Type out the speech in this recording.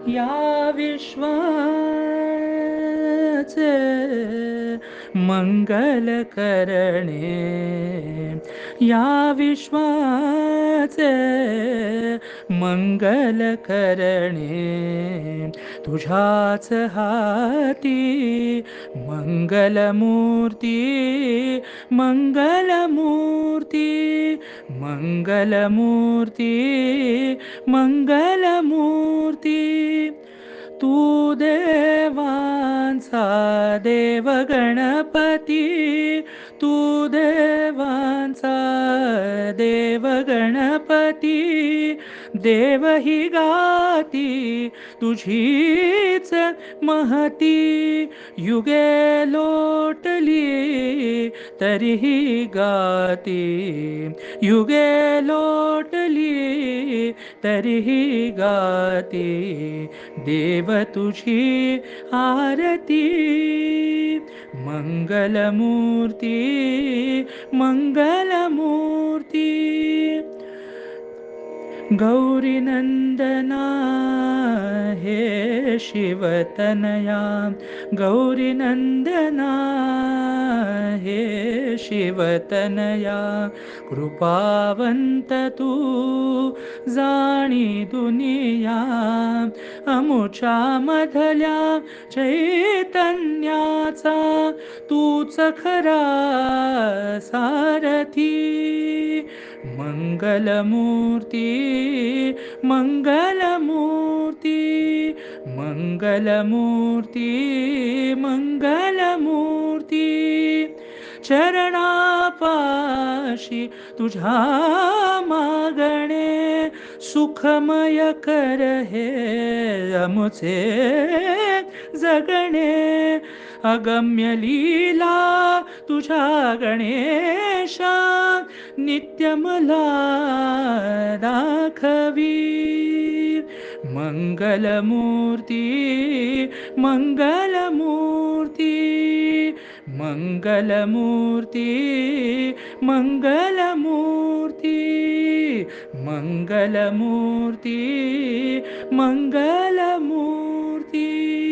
या विश्वाचे मंगल करणे, या विश्वाचे मंगल करणे, तुझ्याच हाती मंगलमूर्ती, मंगलमूर्ती, मंगलमूर्ती, मंगलमूर्ती. तू देवांचा देव गणपती, तू देवांचा देव गणपती, देव ही गाती तुझीच महती, युगे लोटली तरीही गाती, युगे लोटली तरीही गाती, देव तुझी आरती, मंगलमूर्ती, मंगलमूर्ती. गौरीनंदना हे शिवतनया, गौरीनंदना हे शिवतनया, कृपावंत तू जाणी दुनिया, अमुच्या मधल्या चैतन्याचा तूच खरा सारथी, मंगलमूर्ती, मंगलमूर्ती, मंगलमूर्ती, मंगलमूर्ती. चरणापाशी तुझ्या मागणे, सुखमय कर हे अमुचे जगणे, अगम्य लीला तुझ्या गणेशा, नित्य मला दाखवी, मंगलमूर्ती, मंगलमूर्ती, मंगलमूर्ती, मंगलमूर्ती, मंगलमूर्ती, मंगलमूर्ती.